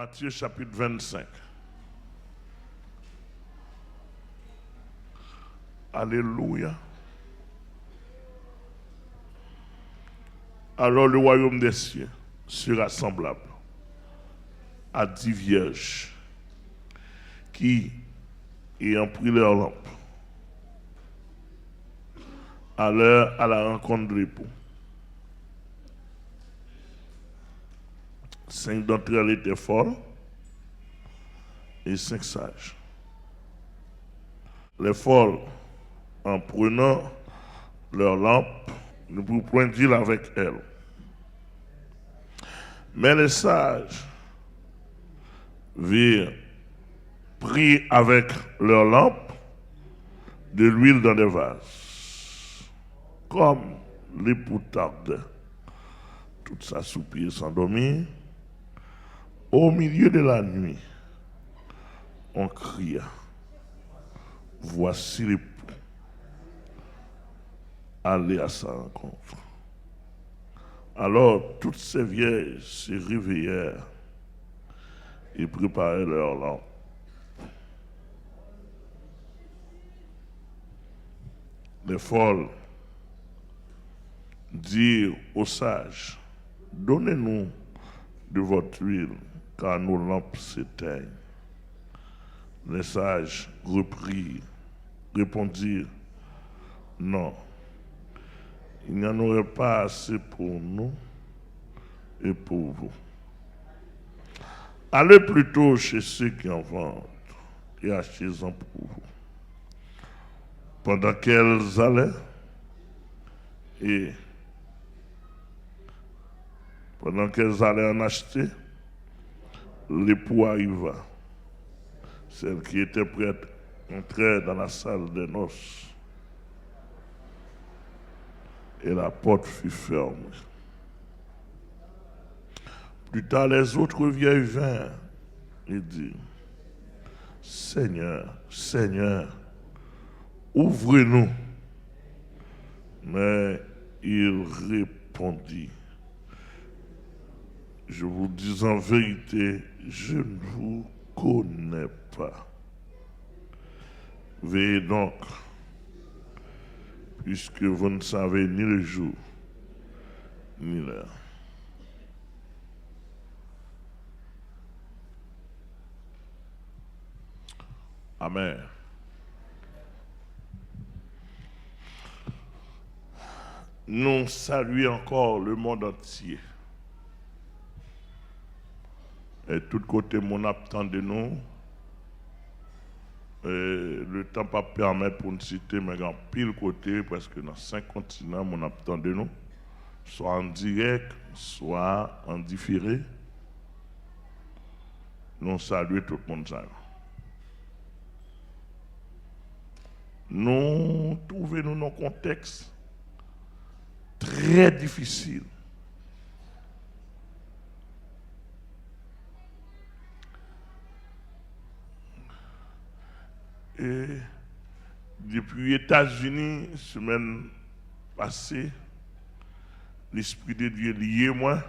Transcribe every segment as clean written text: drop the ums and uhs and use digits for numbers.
Matthieu chapitre 25. Alléluia. Alors le royaume des cieux sera semblable à 10 vierges qui, ayant pris leur lampe, allèrent à la rencontre de l'époux. 5 d'entre elles étaient folles et 5 sages. Les folles, en prenant leur lampe, ne pouvaient point dire avec elles. Mais les sages virent, pris avec leur lampe, de l'huile dans des vases. Comme l'époux tardait, toute sa soupir s'endormit. Au milieu de la nuit, on cria, voici l'époux, allez à sa rencontre. Alors toutes ces vierges se réveillèrent et préparèrent leur lampe. Les folles dirent aux sages, donnez-nous de votre huile, car nos lampes s'éteignent. Les sages répondirent, non, il n'y en aurait pas assez pour nous et pour vous. Allez plutôt chez ceux qui en vendent et achetez-en pour vous. Pendant qu'elles allaient, en acheter, l'époux arriva. Celle qui était prête entrait dans la salle des noces. Et la porte fut fermée. Plus tard, les autres vieilles vinrent et dirent, Seigneur, Seigneur, ouvrez-nous. Mais il répondit, je vous dis en vérité, je ne vous connais pas. Veillez donc, puisque vous ne savez ni le jour, ni l'heure. Amen. Nous saluons encore le monde entier. Et de tous côtés, mon attend de nous. Le temps pas permet pour nous citer, mais dans pile côté, parce que dans 5 continents, mon attend de nous, soit en direct, soit en différé. Nous saluons tout le monde. Nous trouvons dans un contexte très difficile. Et depuis les États-Unis, semaine passée, l'Esprit de Dieu lié moi.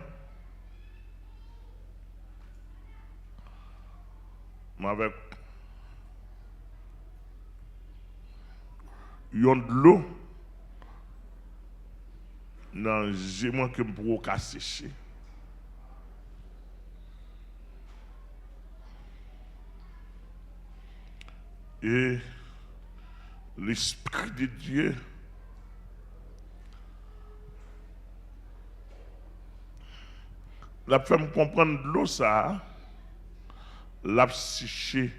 Avec yon de l'eau dans gément que me pour sécher. Et l'Esprit de Dieu l'a fait me comprendre de l'eau ça, l'a séché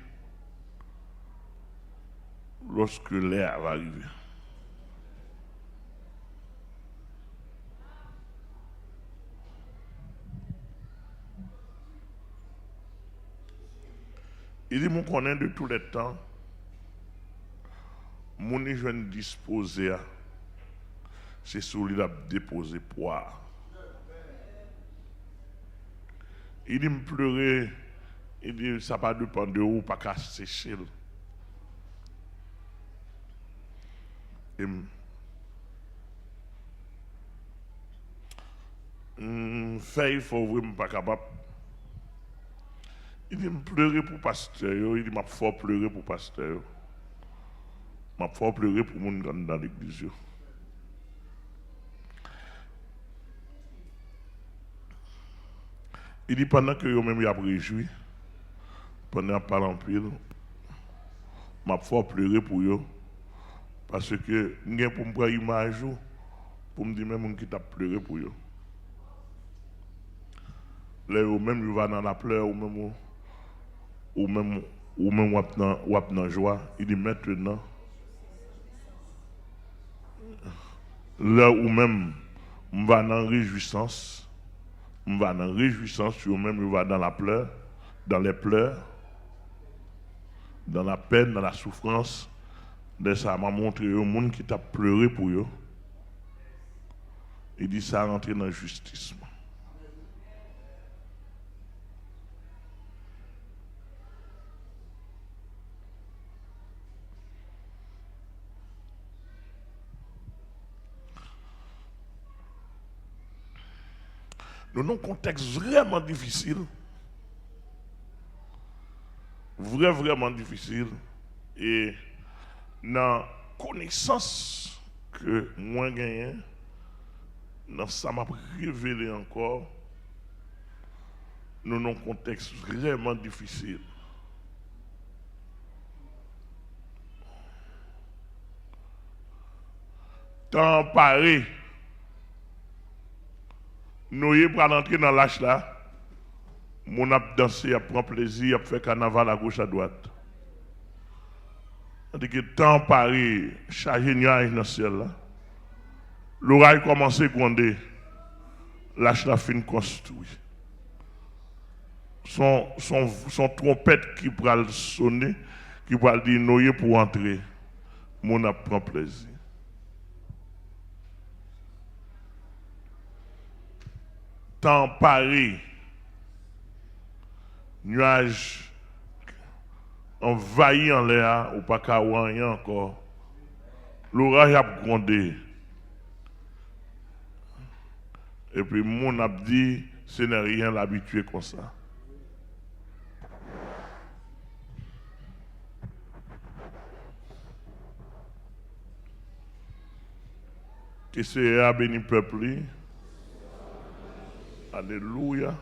lorsque l'air va arriver. Il dit, mon connaît de tous les temps, mon jeune disposé, c'est sur lui a déposé poire. Il dit, me pleurer, il dit, ça pas dépend de où, pas qu'à sécher. Et fait, il faut vraiment pas capable. Il dit, pleurer pour pasteur, il dit, m'a fort pleurer pour pasteur. M'a fort pleurer pour moun dans l'église. Il dit, pendant que yo même y a réjoui, pendant que parle en pile, m'a fort pleurer pour eux. Parce que, j'ai pour me prendre image, pour me dire même qui t'a pleuré pour eux. Là, ou même il va dans la pleurs, ou même dans joie. Il dit maintenant, là où même on va dans la réjouissance, ou même il va dans la pleurs, dans les pleurs, dans la peine, dans la souffrance. De ça m'a montré au monde qui t'a pleuré pour eux. Il dit ça rentre dans la justice. Nous avons un contexte vraiment difficile. Vraiment difficile. Et dans la connaissance que moi gagne, dans ça m'a révélé encore, nous avons un contexte vraiment difficile. Tant paré, nous y pour entrer dans l'âge là, mon a dansé, a prend plaisir, a fait carnaval à gauche à droite. C'est que tant paré, chargé nuage dans le ciel là, l'oreille commence à gronder, l'âge là fin construit. Son trompette qui pourra sonner, qui pourra dire nous pour entrer, mon a prend plaisir. Tant paré, nuage envahi en l'air, ou pas qu'à rien encore. L'orage a grondé. Et puis, mon a dit, ce n'est rien l'habitué comme ça. Que c'est à béni peuple. Alléluia.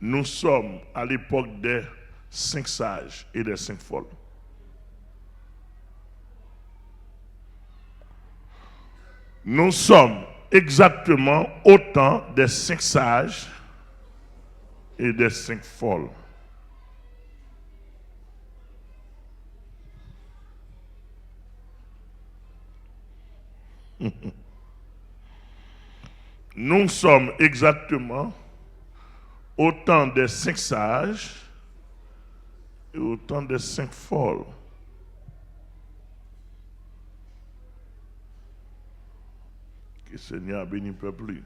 Nous sommes à l'époque des 5 sages et des 5 folles. Nous sommes exactement au temps des 5 sages et des 5 folles. Nous sommes exactement au temps des 5 sages et au temps des 5 folles. Que le Seigneur bénisse le peuple.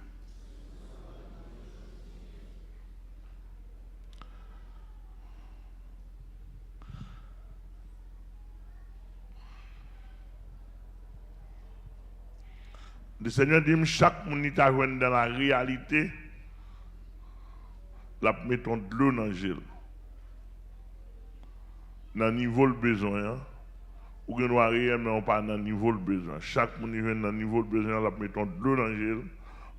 Le Seigneur dit chaque monde qui est dans la réalité, la mettons de l'eau dans le gel. Dans le niveau de besoin, ou qu'on doit rien, mais on pas dans le niveau de besoin. Chaque monde qui est dans le niveau de besoin, la mettons de l'eau dans le gel,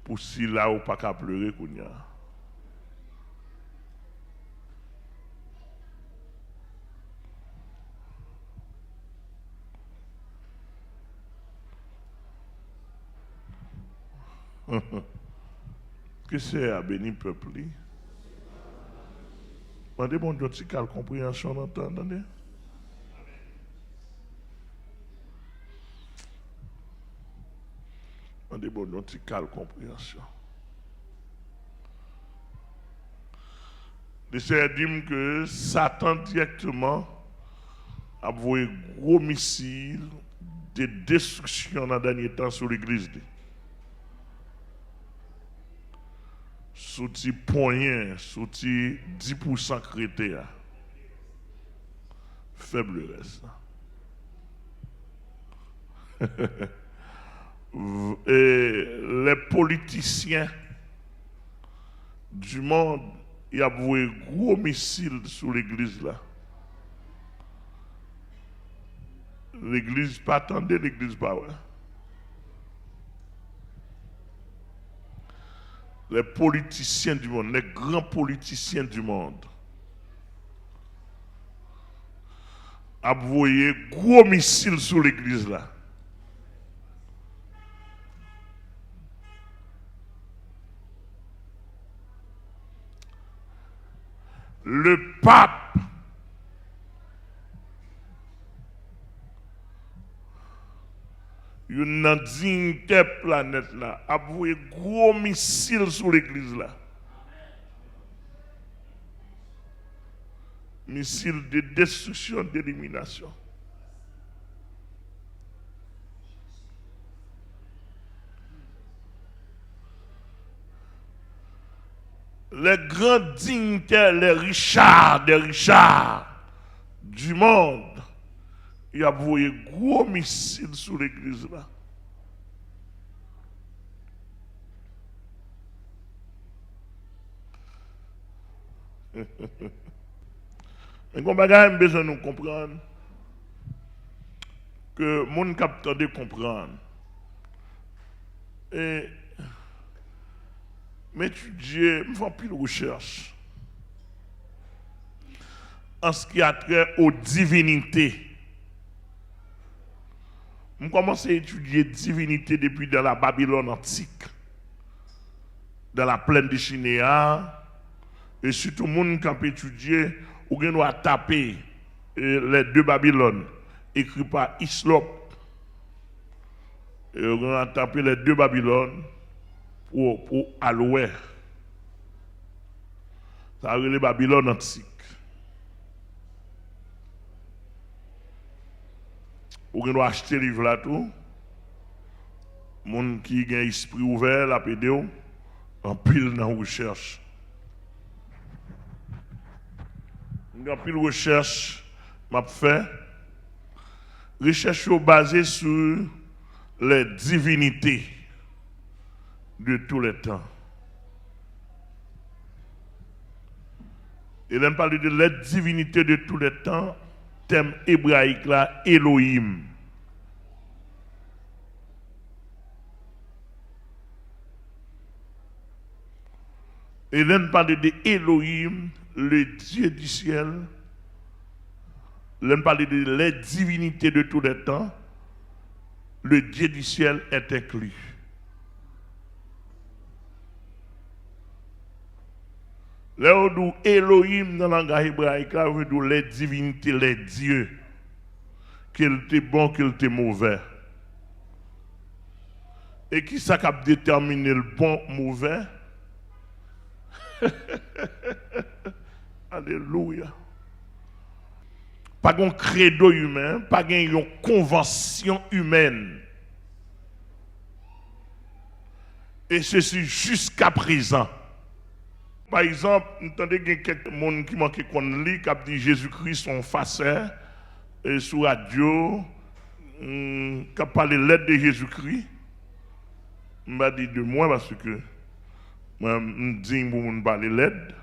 pour si là, ou pas qu'à pleurer qu'on y a. Que c'est à bénir le peuple? Demandez bon Dieu si quelle compréhension entendez? Demandez bon Dieu si quelle compréhension. Le Seigneur dit que Satan directement a envoyé gros missiles de destruction dans le dernier temps sur l'église. Sous ti poignet, sous ti 10% chrétien. Faible reste. politiciens du monde, il y a voué gros missiles sur l'église là. L'église pas attendez, l'église pas ouais. Les politiciens du monde, les grands politiciens du monde, a voué gros missiles sur l'église là. Le pape une dignité planète là a voué gros missiles sur l'église là. Missiles de destruction, d'élimination. Les grands dignitaires, les Richards, du monde, il a voué gros missiles sur l'église là. Mais on a besoin de comprendre que mon capteur de comprendre. Et m'étudier, me faire plus de recherche en ce qui a trait aux divinités. Je commence à étudier divinité depuis dans la Babylone antique, dans la plaine de Chinéa, et surtout les gens qui ont étudié, ou qui ont tapé les deux Babylones, écrits par Hyslop, et on a tapé les deux Babylones pour Aloué. Ça a les Babylone antique. Ou qu'on doit acheter le livre là tout. Moun qui a un esprit ouvert, la pédéo, en pile dans la recherche. En pile recherche, m'a fait. Recherche basée sur les divinités de tous les temps. Et là, parler de la divinité de tous les temps, thème hébraïque là, Elohim. Et là, parler de Elohim, le Dieu du ciel. Là, parler de la divinité de tous les temps, le Dieu du ciel est inclus. Là où Elohim dans le langage hébraïque, là où les divinités, les dieux, qu'il était bon, qu'il était mauvais. Et qui ça qui a déterminé le bon, mauvais? Alléluia. Pas un credo humain, pas une convention humaine. Et ceci jusqu'à présent. Par exemple, vous entendez qu'il y a quelques gens qui manquent qu'on lit, qui a dit Jésus-Christ son faceur, et sur radio, qui a parlé de l'aide de Jésus-Christ. Je m'a dit de moi parce que moi, je dis pour me parler de l'aide.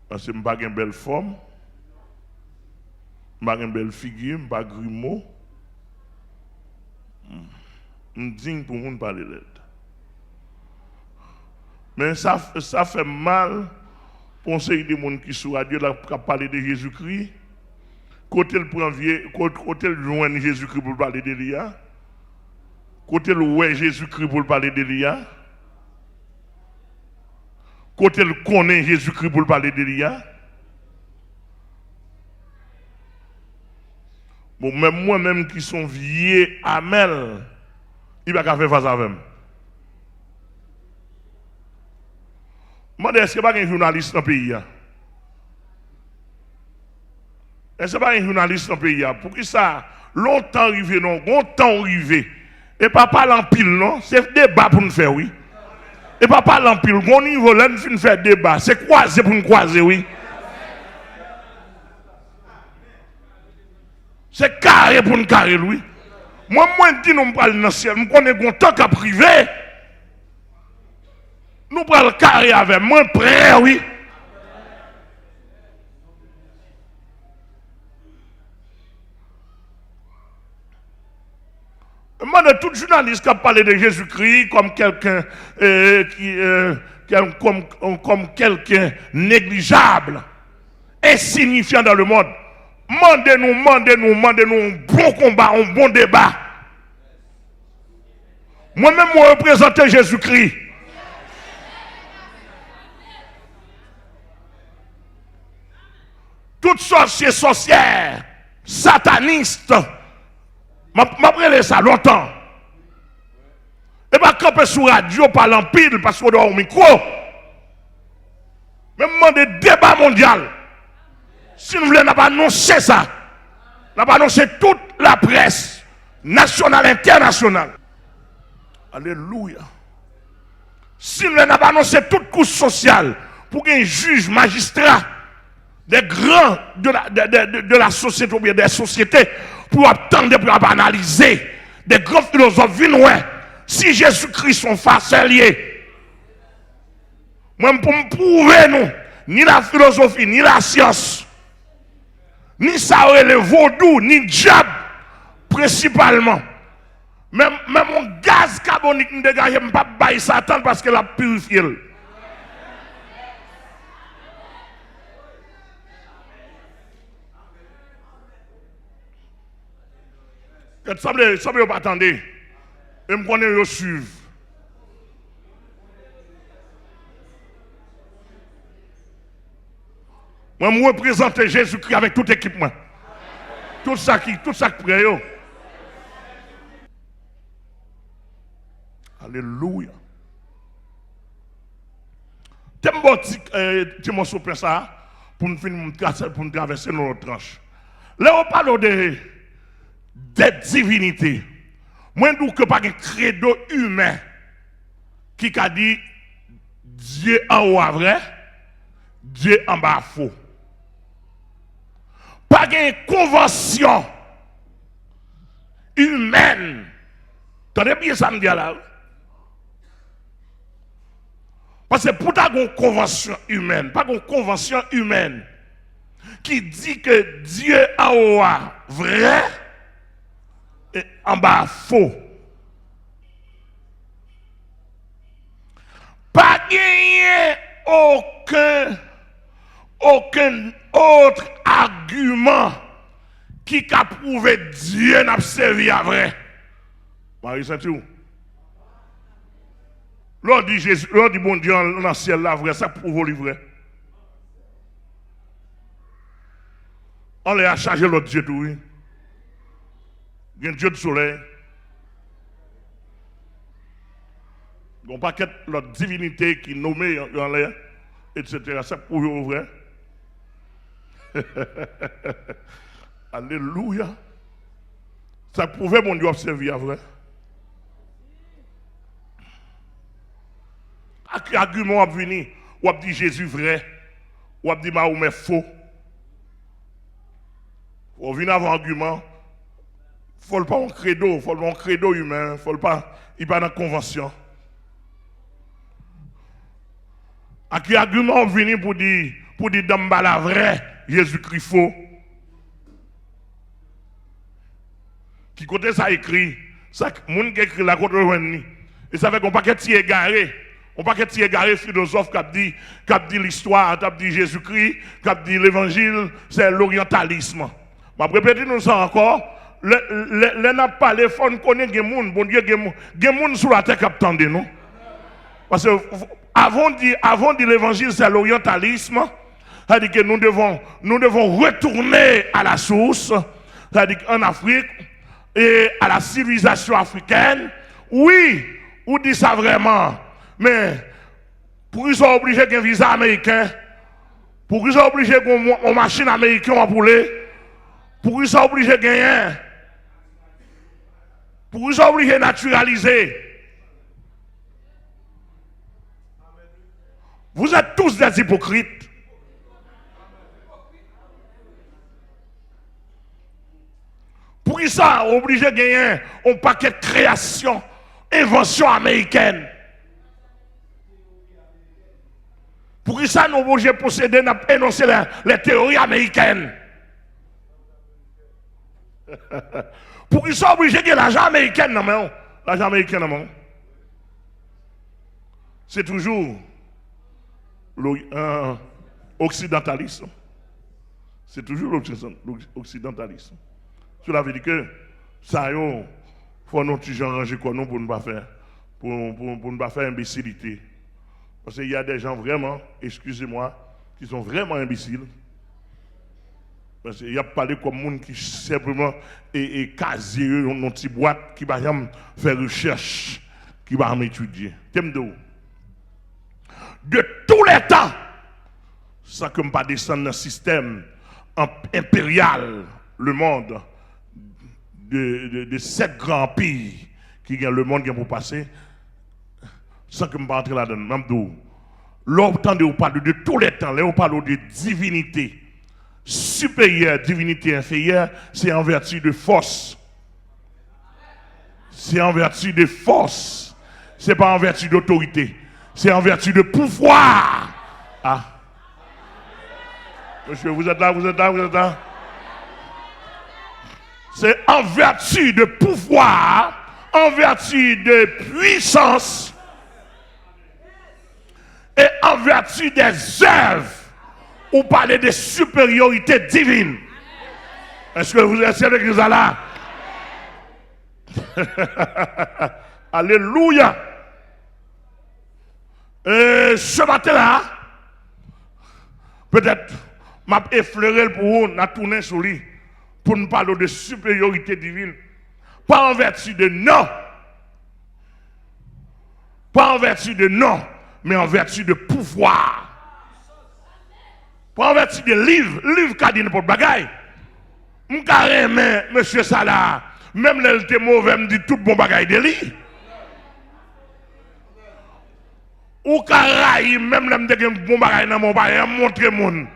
Parce que je n'ai pas une belle forme, je n'ai pas une belle figure, je n'ai pas de grimaud. Je dis pour me parler de l'aide. Mais ça fait mal pour ces gens qui sont radio qui parlent de Jésus-Christ. Côté le premier, côté le joindre Jésus-Christ pour parler d'Elia. Côté le ouais Jésus-Christ pour parler d'Elia. Côté le connaît Jésus-Christ pour parler d'Elia. Bon, même moi-même qui sont vieux, Amel, il va pas faire face avec moi. Est-ce qu'il n'y a pas un journaliste dans le pays? Est-ce qu'il n'y a pas un journaliste dans le pays? Pour qui ça, longtemps arrivé, non, longtemps arrivé. Et pas parler en pile, non? C'est débat pour nous faire, oui. Et pas parler en pile, on niveau là, nous faire débat. C'est croiser pour nous croiser, oui. C'est carré pour nous carré, oui. Moi, dis nous pral dans le ciel, nous connaissons un temps qu'à privé. Nous pral carré avec moi, prêt, oui. Moi, de tout journaliste qui a parlé de Jésus-Christ comme quelqu'un comme quelqu'un négligeable, insignifiant dans le monde. Mandez-nous un bon combat, un bon débat. Moi-même, moi représente Jésus-Christ. Toutes sorcières, satanistes, m'a prêlé ça longtemps. Et pas camper sur radio parler en pile parce qu'on doit au micro. Même demander débat mondial. Si nous voulons pas annoncer ça, nous pas annoncer toute la presse nationale, internationale. Alléluia. Si nous voulons pas annoncer toute couche sociale pour qu'un juge, magistrat, des grands de la société ou bien des sociétés pour attendre, pour analyser, des grands philosophes viennent, si Jésus-Christ sont faciliers, moi pour me prouver nous, ni la philosophie, ni la science, ni ça le vaudou, ni le diable, principalement. Même mon gaz carbonique ne dégage pas de Satan parce qu'elle a purifié. Ça ne pas attendre. Et je connais le suivre. Moi, je représente Jésus-Christ avec tout équipement. Tout ça qui prête. Alléluia. T'aimes bon petit morceau de ça pour nous traverser nos tranches. Là, on parle des divinités. Moi, je dis que pas un credo humain qui a dit Dieu en haut à vrai, Dieu en bas faux. Pas une convention humaine. T'entendez bien ça me dit là? Parce que pour ta convention humaine, pas une convention humaine qui dit que Dieu en haut à vrai et en bas faux. Pas gagner aucun autre argument qui a prouvé Dieu n'a pas servi à vrai. Marie Saint-Ou. L'on dit Jésus, l'on dit bon Dieu dans le ciel là vrai, ça prouve le vrai. On les a chargé l'autre Dieu tout, oui. Il y a un Dieu du soleil. Il y a un paquet de divinité qui nommée en l'air, etc. Ça prouve le vrai. Alléluia. Ça prouvait mon Dieu observer à vrai. À quel argument on venu, ou a dit Jésus vrai, ou a dit Mahomet faux. On vient avant argument. Il ne faut pas un credo, il faut pas un credo humain, il n'est pas dans la convention. À quel argument on vient pour dire Dambala vrai, Jésus-Christ faux? Qui côté ça écrit, ça, moun qui écrit la côté de et ça fait qu'on paquet de égaré. On pas qu'être égaré philosophe qui a dit l'histoire, qui a dit Jésus-Christ, qui a dit l'évangile, c'est l'orientalisme. Je vais répéter nous ça encore. Les n'a pas les fonds connaît des gens, bon Dieu, des gens sur la terre qui attendent nous. Parce que avant de dire l'évangile, c'est l'orientalisme. C'est-à-dire que nous devons retourner à la source, c'est-à-dire en Afrique et à la civilisation africaine. Oui, on dit ça vraiment. Mais pour qu'ils soient obligés d'un visa américain, pour qu'ils soient obligés d'une machine américaine à poulet, pour qu'ils soient obligés de gagner, pour qu'ils soient obligés de naturaliser. Vous êtes tous des hypocrites. Pour qui ça obligé de gagner un paquet de créations, inventions américaines? Pour qui ça nous obligé de posséder, d'énoncer les théories américaines? Pour qui ça obligé de gagner l'argent américain? Non, l'argent américain, non. C'est toujours l'occidentalisme. C'est toujours l'occidentalisme. Cela veut dire que ça, il faut nous ranger quoi nous pour ne pas faire, pour ne pas faire imbécilité. Parce qu'il y a des gens vraiment, excusez-moi, qui sont vraiment imbéciles. Parce qu'il y a parlé comme monde qui simplement est casé dans une petite boîte qui va faire recherche, qui va étudier. De tous les temps, sans que je ne pas descendre dans le système impérial, le monde, de 7 grands pays qui gagnent le monde pour passer, sans que je ne pas entrer là-dedans. L'obtention de vous parle de tous les temps, là on parle de divinité supérieure, divinité inférieure, c'est en vertu de force. C'est en vertu de force. C'est pas en vertu d'autorité. C'est en vertu de pouvoir. Ah. Monsieur, vous êtes là, vous êtes là, vous êtes là. C'est en vertu de pouvoir, en vertu de puissance et en vertu des œuvres. Ou parler de supériorité divine. Est-ce que vous êtes avec nous là? Alléluia. Ce matin-là, peut-être, m'a effleuré pour vous, n'a tourné sur lui, pour nous parler de supériorité divine. Pas en vertu de non. Pas en vertu de non, mais en vertu de pouvoir. Pas en vertu de livre qu'a dit n'importe bagaille. M'carrément, monsieur Salah, même là, il était mauvais, me dit tout bon bagaille de lui. Ou carraille, même là, me dit bon bagaille dans mon bagaille, montre moun.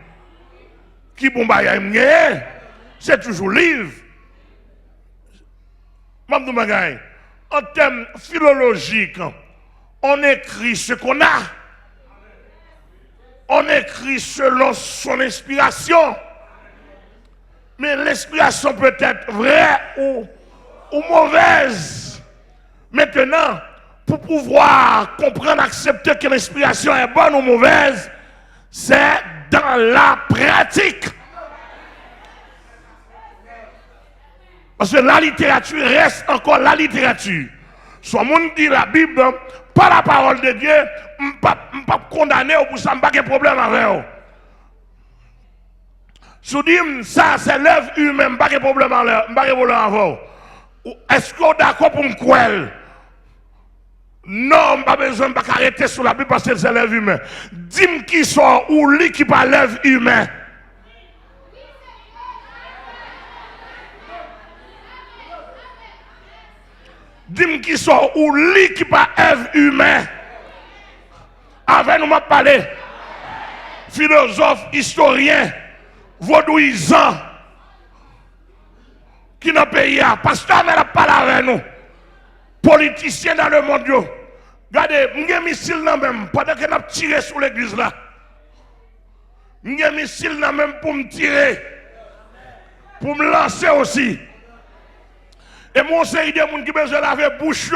Qui bon bagaille m'gagne, c'est toujours livre. M'amdou bagaille, en termes philologiques, on écrit ce qu'on a. On écrit selon son inspiration. Mais l'inspiration peut être vraie ou mauvaise. Maintenant, pour pouvoir comprendre, accepter que l'inspiration est bonne ou mauvaise, c'est dans la pratique. Parce que la littérature reste encore la littérature. Soit monde dit la Bible, pas la parole de Dieu, je ne pas condamner ou pour ça, je n'ai pas de problème avec eux. Si vous dites ça, c'est l'œuvre humaine, je n'ai pas de problème avec eux. Est-ce que vous êtes d'accord pour me croire? Non, je n'ai pas besoin d'arrêter sur la Bible parce que c'est l'œuvre humaine. Dis-moi qui sont ou lui qui parle l'œuvre humaine. Dis-moi qui sont ou lui qui parle l'œuvre humaine. Avec nous m'a parlé. Philosophe, historien, vaudouisant, qui n'a payé. Pasteur, mais n'a pas avec nous. Politicien dans le monde. Regardez, j'ai un missile dans même, pendant que n'a tiré sur l'église là. J'ai un missile dans même pour me tirer. Pour me lancer aussi. Et mon c'est des gens qui besoin laver bouche.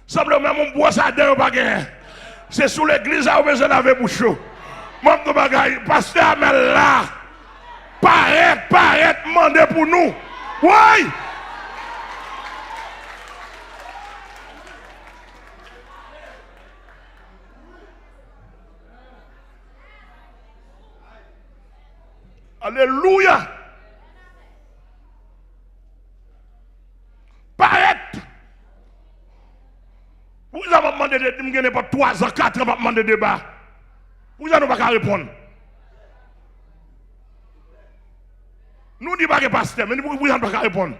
Simplement mon bois ça dedans pas gagner. C'est sous l'église où besoin laver bouche. Mon bagaille pasteur Amel là. Paraît demander pour nous. Oui. Alléluia. Paraît. Vous avez demandé de me gagner pas 3 ans, 4 ans, pour demander de débat. Vous n'avez pas répondre. Nous ne disons pas que pasteur, mais vous n'avez pas répondre.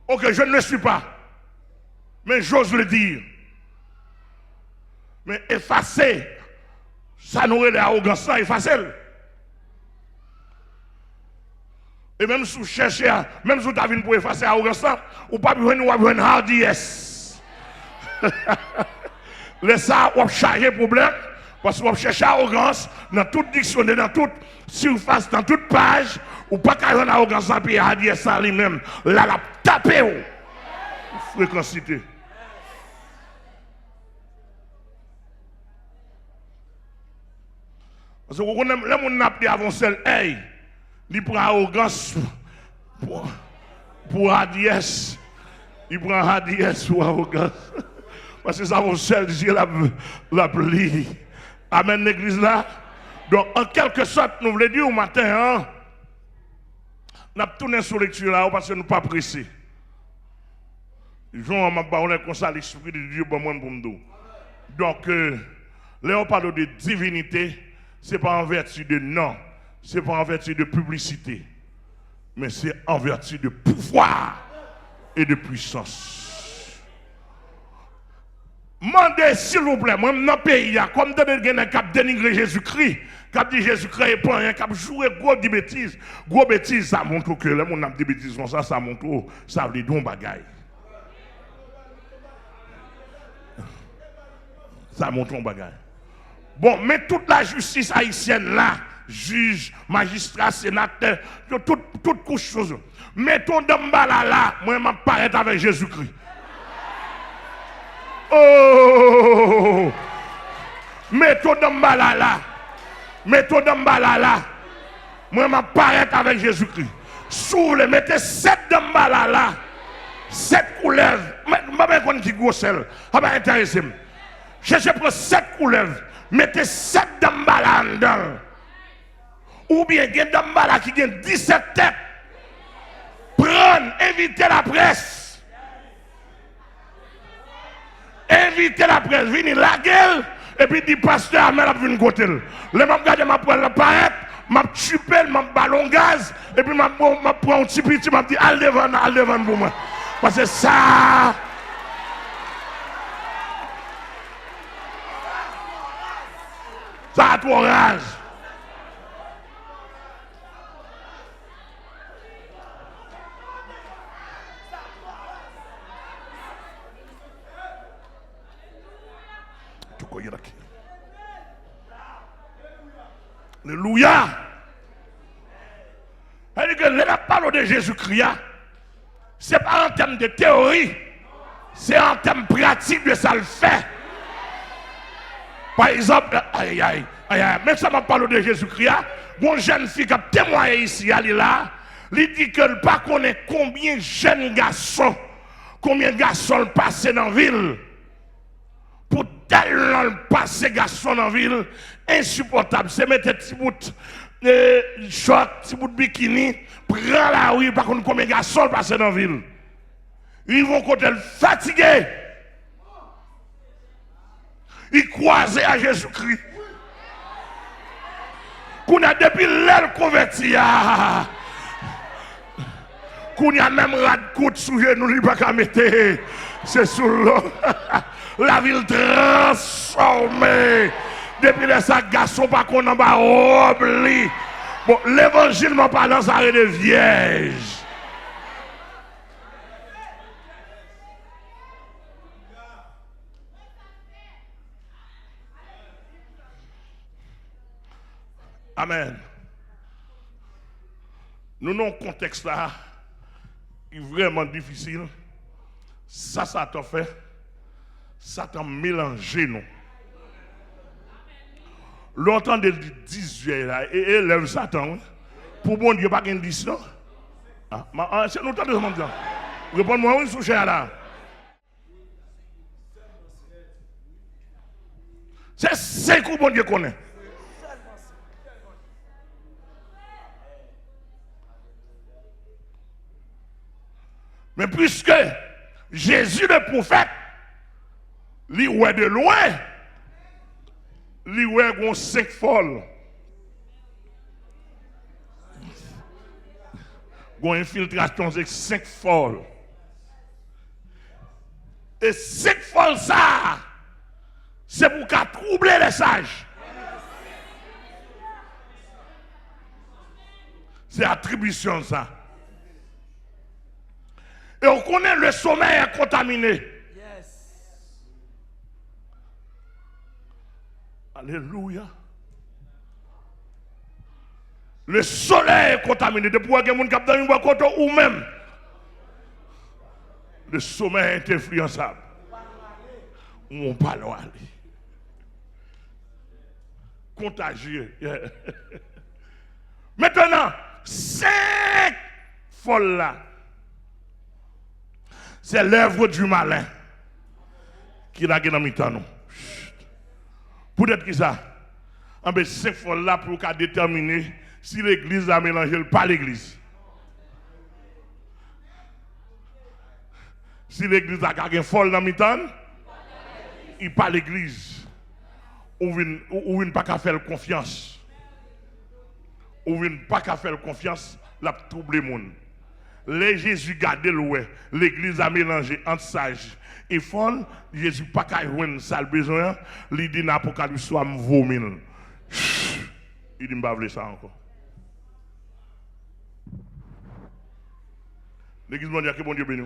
Ok, je ne le suis pas. Mais j'ose le dire. Mais effacer, ça nous est l'arrogance, effacer. Et même si vous cherchez, même si vous avez pour effacer l'arrogance, ou pas besoin de hardiesse. Laissez ça, vous charger problème, parce que vous cherchez l'arrogance dans toute dictionnaire, dans toute surface, dans toute page, ou pas qu'à avoir l'arrogance, puis hardiesse ça lui-même. Là, la tapez, fréquencité. Parce que vous connaissez, les gens n'a pas avancé, hey, il prend arrogance pour hardiesse. Il prend hardiesse pour arrogance. Parce que ça va seul Dieu la pli. Amen, l'église là. Donc, en quelque sorte, nous voulons dire au matin, hein, nous avons tourné sur la lecture là parce que nous ne sommes pas pressés. Jean m'a parlé comme ça, l'esprit de Dieu pour moi pour me dire. Donc, là, on parle de divinité. Ce n'est pas en vertu de nom, ce n'est pas en vertu de publicité, mais c'est en vertu de pouvoir et de puissance. Mandez, s'il vous plaît, moi, dans le pays, comme dans le cap dénigrer Jésus-Christ, cap dit Jésus-Christ n'est pas rien, cap jouer gros bêtises. Gros bêtises, ça montre que là, on a des bêtises comme ça montre que ça veut dire bagaille. Ça montre un bagaille. Bon, mais toute la justice haïtienne là, juge, magistrat, sénateur, toute couche chose. Mettons Dambala là, moi je m'apparaître avec Jésus-Christ. Oh! Mettons Dambala là, moi je m'apparaître avec Jésus-Christ. Soule, mettez 7 Dambala là, 7 couleurs. Je ne sais pas qui gros celle. Ça va intéresser. Je prends 7 couleurs. Mettez 7 dambala dedans. Ou bien, il y a des dambala qui ont 17 têtes. Prendre, invitez la presse. Invitez la presse, venez la gueule, et puis dit pasteur, Amel a vu une côté. Le m'a regardé, m'a pris la paraître, m'a chupé, m'a ballon gaz, et puis m'a pris un petit petit, m'a dit, al devant pour moi. Parce que ça. Ça a trop rage. Alléluia. C'est-à-dire que la parole de Jésus-Christ, ce n'est pas en termes de théorie, c'est en termes pratiques de ça le fait. Par exemple, même ça m'a parlé de Jésus-Christ, une jeune fille qui a témoigné ici, elle est là, il dit qu'elle ne connaît pas combien de jeunes garçons, combien de garçons passent dans la ville. Pour tellement passer garçons dans la ville, insupportable. C'est mettre un petit bout de short, petit bout de bikini, prendre la rue, par contre combien de garçons passent dans la ville. Ils vont côté fatigués. Ils croisent à Jésus-Christ. Qu'on a depuis l'aile converti. Qu'on a même rat de côte sous genou, il n'y a pas qu'à mettre. C'est sous l'eau. La ville transformée. Depuis les sacs garçons, pas qu'on en bas robe. Bon, l'évangile m'a parlé ça de vierge. Amen. Nous avons un contexte là, qui est vraiment difficile. Ça t'a fait. Ça t'a mélangé, nous. Longtemps de 18 là, et élève Satan. Pour bon Dieu, pas qu'un 10 non? C'est nous temps de demander. Réponds-moi, oui, sous cher là. C'est 5 ou bon Dieu connaît. Mais puisque Jésus le prophète, lui ouais de loin, lui ouais gon 5 folles. Gon infiltration avec 5 folles. Et 5 folles ça, c'est pour qu'à troubler les sages. C'est attribution ça. Et on connaît le sommeil est contaminé. Alléluia. Le soleil est contaminé. Depuis qu'il y a des gens qui ont dans une boîte ou même. Le sommeil est influençable. Où on parle aller. Contagieux. Maintenant, 5 folles là. C'est l'œuvre du malin qui l'a gagné dans mi-temps. Peut-être que ça. En fait, 5 folles là pour déterminer si l'église a mélangé pas l'église. Si l'église a gagné folle dans mi-temps, il pas l'église. Ou il pas qu'à faire confiance. Ou il pas qu'à faire confiance, la trouble le monde. Les Jésus gardé l'oué, l'église a mélangé entre sage et folle, Jésus pas qu'à jouer ça le besoin, il dit dans l'Apocalypse soit vomil. Il dit m'bavle ça encore. L'église mondiale que bon Dieu béni.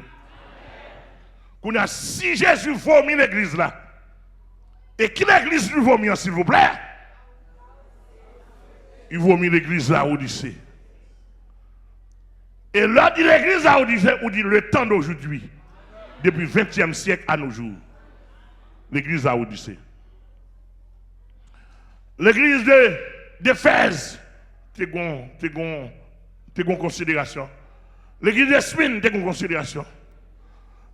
Qu'on a si Jésus vomit l'église là. Et qui l'église lui vomit s'il vous plaît? Il vomit l'église là Odyssée. Et là, dit l'église à Odyssée, ou dit le temps d'aujourd'hui, depuis le 20e siècle à nos jours, l'église à Odyssée. L'église d'Éphèse, t'es en considération. L'église de Smyrne, t'es en considération.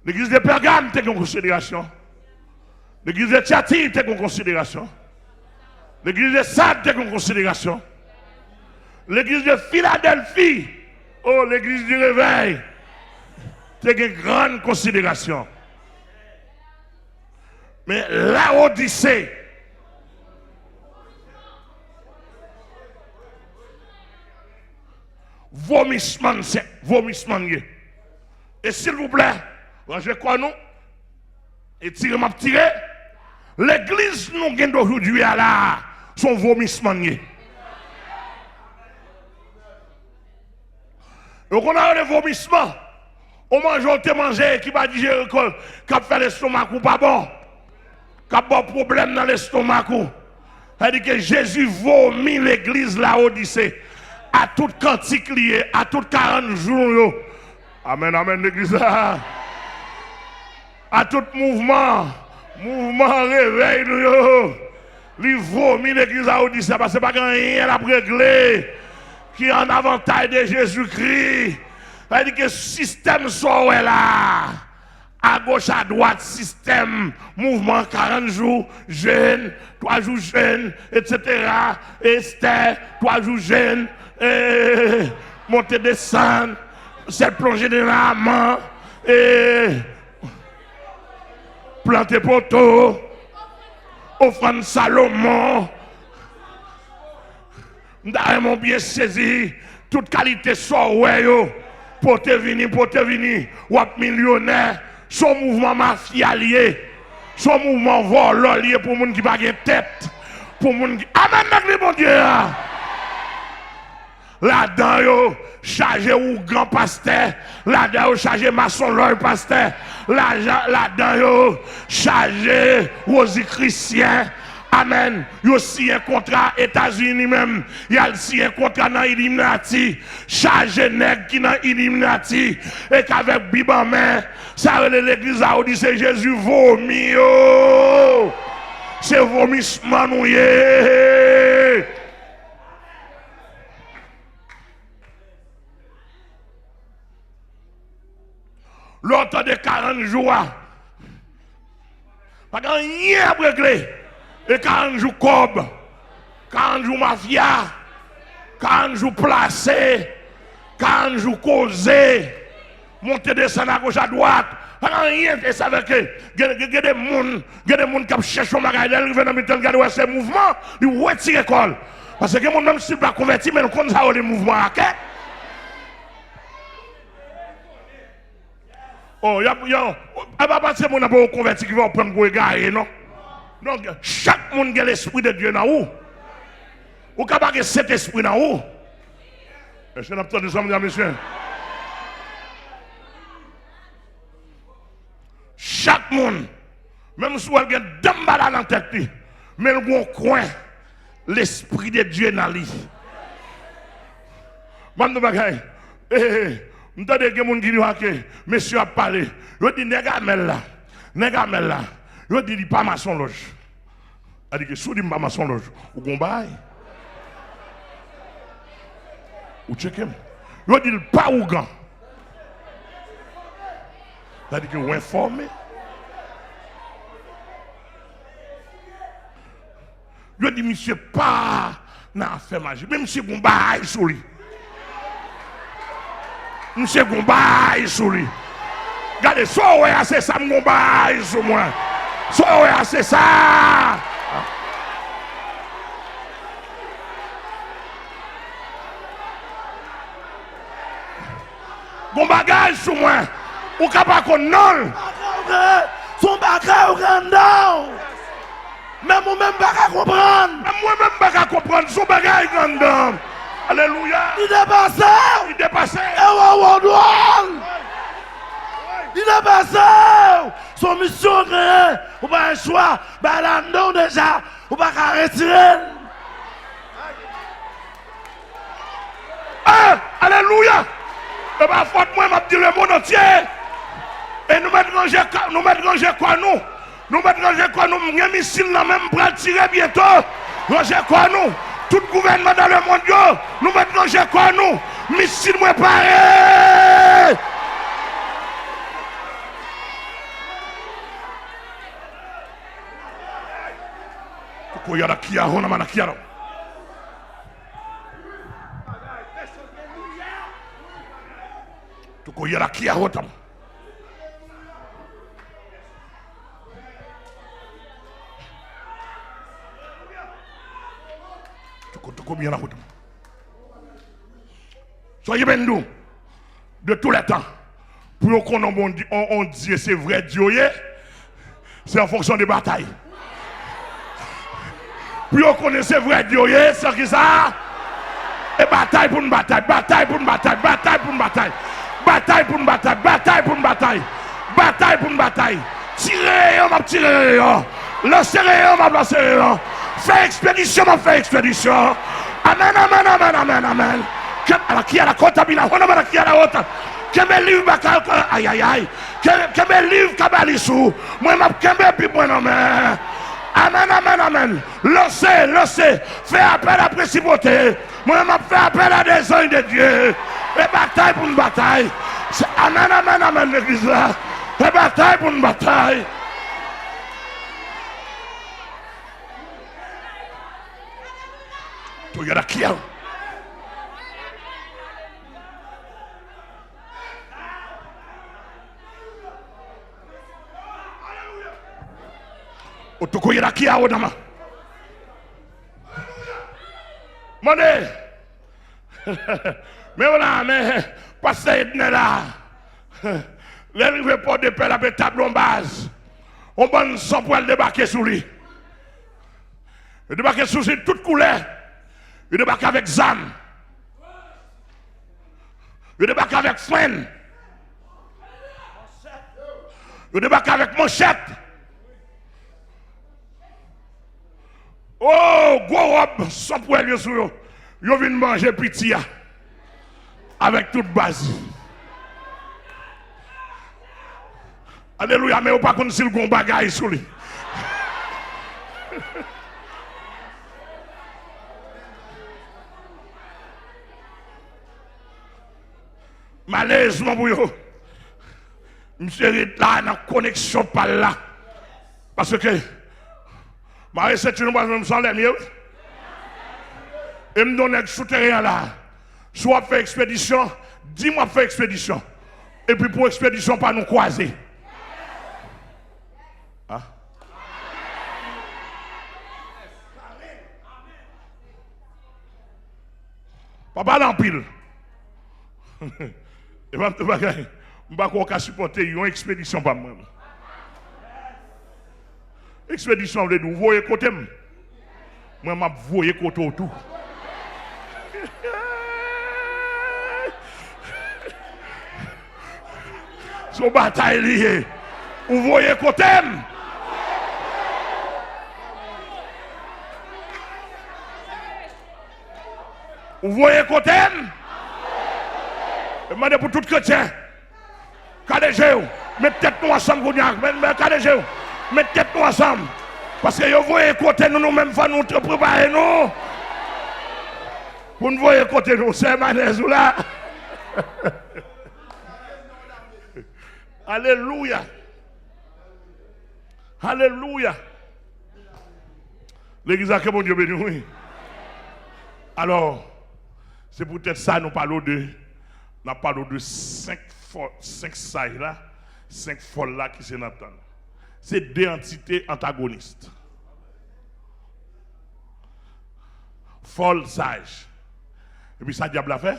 L'église de Pergame, t'es en considération. L'église de Thyatire, t'es en considération. L'église de Sardes, t'es en considération. L'église de Philadelphie, oh, l'église du réveil, c'est une grande considération. Mais la Odyssée, vomissement, c'est vomissement. Et s'il vous plaît, rangez quoi nous? Et tirez ma tiré. L'église nous gagne d'aujourd'hui à la son vomissement. Donc on a un vomissement. On mange, on te mange, qui va digérer, qui a fait l'estomac ou pas bon. Qui a pas de problème dans l'estomac. C'est-à-dire que Jésus vomit l'église la Odyssée. À toute cantique liée, à toute 40 jours. Amen, amen, l'église. À tout mouvement réveil. Il vomit l'église la Odyssée. Parce que c'est pas rien à régler. Qui est en avantage de Jésus-Christ. C'est-à-dire que le système soit là. À gauche, à droite, système, mouvement, 40 jours, jeûne, 3 jours jeûne, etc. Esther, 3 jours jeûne, monter, descendre, c'est plonger dans la main, planter poteau, offrande Salomon. Mon bien saisi, toute qualité soit ouais pour te venir, ou millionnaire, son mouvement mafia lié, son mouvement vol lié pour moun qui pas de tête, pour moun qui amen mon Dieu. Là-dedans yo chargé ou grand pasteur, là-dedans yo chargé maçon leur pasteur, là-dedans yo chargé aux chrétiens. Amen. Il y a aussi un contrat États-Unis même. Il y a aussi un contrat dans Illuminati. Chargé nègre qui dans Illuminati. Et qu'avec Bible en main, ça l'église a dit c'est Jésus vomi. C'est vomissement nous. L'autre de 40 jours. Pas rien à régler. Et 40 jours cob, 40 jours mafia, 40 jours placé, 40 jours causé, monter descendre à gauche à droite. Rien, et ça veut que il y a des gens qui cherchent un bagage, ils viennent dans le temps de ces mouvements, ils retirent l'école. Parce que les gens même si pas convertis, mais nous connaissons les mouvements. Oh, il y a pas de gens qui sont convertis qui vont prendre pour égarer, non? Donc, chaque monde a l'esprit de Dieu dans où? Ou capable de cet esprit dans où? Est-ce que nous avons entendu ça, monsieur? Chaque monde, même si elle a deux balles dans la tête, mais elle a un coin, l'esprit de Dieu dans lui. Je vais vous dire que les gens qui disent, monsieur a parlé, je dis, négamel là, je dis, il pas maçon loge. Il dit que si vous pas maçon loge, vous avez ou checkez. Je dis, pas ougan. Il dit que vous informez. Je dis, monsieur, pas dans l'affaire magique. Même si vous avez sur lui. Monsieur Gombaï sur lui. Regardez, soit c'est ça, Gombaï sur moi. Soit c'est ça. Gombaï sur moi. Ou capable qu'on non. Son bagage au grandeur. Même moi-même pas comprendre. Même moi-même pas comprendre. Son bagage grandeur. Alléluia. Il dépasse. Il dépasse. Il dépasse. Son mission créée. Ou pas un choix. Balandon déjà. Ou pas qu'à retirer. Alléluia. Et pas faute moi, m'a dit le monde entier. Et nous mettons ranger quoi nous? Nous mettons ranger quoi nous? Nous missile là même pour tirer bientôt. Ranger quoi nous? Tout gouvernement dans le monde, nous mettons ranger quoi nous? Missile moi pareil. Ko yara kia hona mana kiaro. Tuko yara kia hotam. Tuko bien la hotam. Soyez ben nous de tous les temps. Pour qu'on on dit c'est vrai Dieu, c'est en fonction des batailles. Puis on connaît c'est vrai Dieu, c'est qui ça? Et bataille pour une bataille, bataille pour une bataille, bataille pour une bataille, bataille pour une bataille, bataille pour une bataille, bataille pour une bataille. Tirez, on va tirer, lancez, on va lancer, fais expédition, on fait expédition. Amen, amen, amen, amen, amen. Qui a la comptabilité, on a qui a la haute. Que mes livres, aïe aïe aïe, que mes livres, kabalissou, moi m'a kembe puis moi non mais. Amen, amen, amen. Lancez, fais appel à la principauté. Moi, je fais appel à des anges de Dieu. Et bataille pour une bataille. Amen, amen, amen, l'église là. Et bataille pour une bataille. Tu y a qui a? Otoko yera kia odama. Money. Mais voilà, mais passer là. Les rives pour de paix la table en base. On bonne sans poil débarquer sur lui. Il débarque sur lui toute couleur. Il débarque avec zam. Il débarque avec frein. Il débarque avec manchette. Oh, gros robe, sans poil sur eux. Ils viennent manger pitié avec toute base. Alléluia, mais on ne pas connaître le bagaille sur lui. Malheureusement pour eux, monsieur est là dans la connexion par là. Parce que ma recette, je ne vois pas sans les mieux. Et me donne un souterrain là. Soit fait expédition, dis-moi fait expédition. Et puis pour expédition, pas nous croiser. Hein? Papa l'empile. Et je ne vais pas supporter une expédition par moi. Expédition, vous voyez côté. Moi, je voyais côté autour. Son bataille liée. Vous voyez côté. Vous voyez côté. Demandez pour tout chrétien. Cadégez-vous. Mettez tête-nous ensemble. Cadégez-vous. Mettez tête-nous ensemble. Parce que vous voyez côté nous-mêmes, faut nous préparer nous. Pour nous voyez côté nous, c'est Manezou là. Alléluia. Alléluia. L'église a que mon Dieu béni, oui. Alors, c'est peut-être ça nous parlons de. Nous parlons de 5 sages là, 5 folles là qui s'entendent. C'est deux entités antagonistes. Folle, sage. Et puis ça, diable a fait.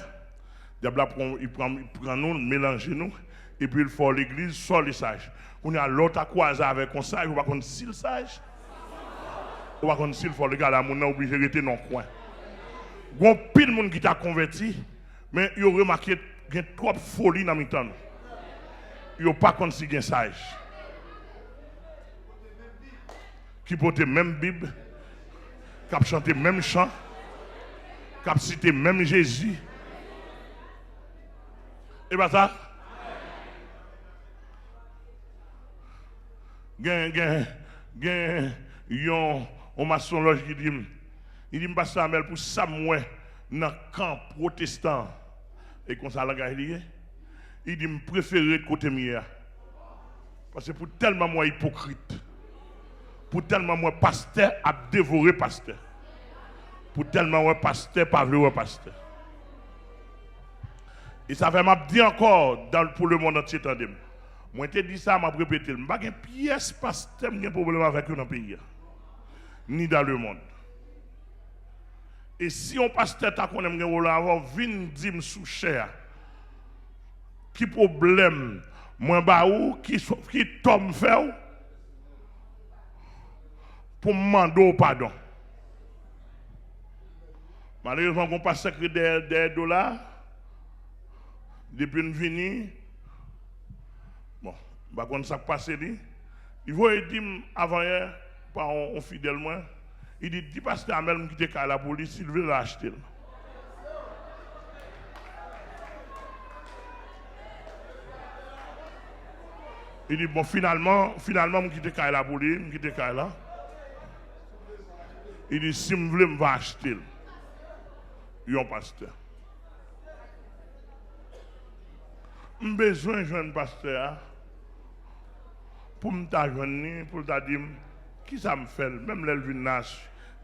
Diable il prend nous, mélange nous, et puis il faut l'église, sort les sages. On a l'autre à croiser avec un sage, on va connaître si le sage. On va connaître si le faut le gars là, on a obligé de rester dans le coin. Il y a pile de monde qui t'a converti, mais il y a remarqué qu'il y a trop de folie dans le temps. Il n'y a pas connaître si il y a sage. Qui porte même Bible, qui a chanté même chant, qui a cité même Jésus. Et bien ça, on maçonloge qui dit, il dit, Pasteur Amel, pour ça, moi, dans le camp protestant, et comme ça, il dit, je préfère côté mien. Parce que pour tellement moi hypocrite, pour tellement moi pasteur a dévoré pasteur, pour tellement moi pasteur pas vu pasteur. Et ça fait m'a dit encore pour le monde entier, attendez. Moi te dit ça, m'a répété, je pas une pièce pasteur qui a un problème avec eux dans le pays ni dans le monde. Et si on pasteur ta qu'on aime avoir vinn dim sous cher, qui problème moi ba ou qui tombe fait pour me demander pardon. Malheureusement, on passe des dollars depuis une venue. Bon, bah quand ça passe, il faut dire avant hier, par un fidèle moi, il dit, dis pasteur Amel qui était à la police, il veut l'acheter. Il dit, bon, finalement, je quitte la police, je quitte là. Il dit, si je veux, je vais acheter. Il y a un pasteur. J'ai besoin de joindre un pasteur pour me joindre, pour me dire, qui ça me fait? Même l'Elvin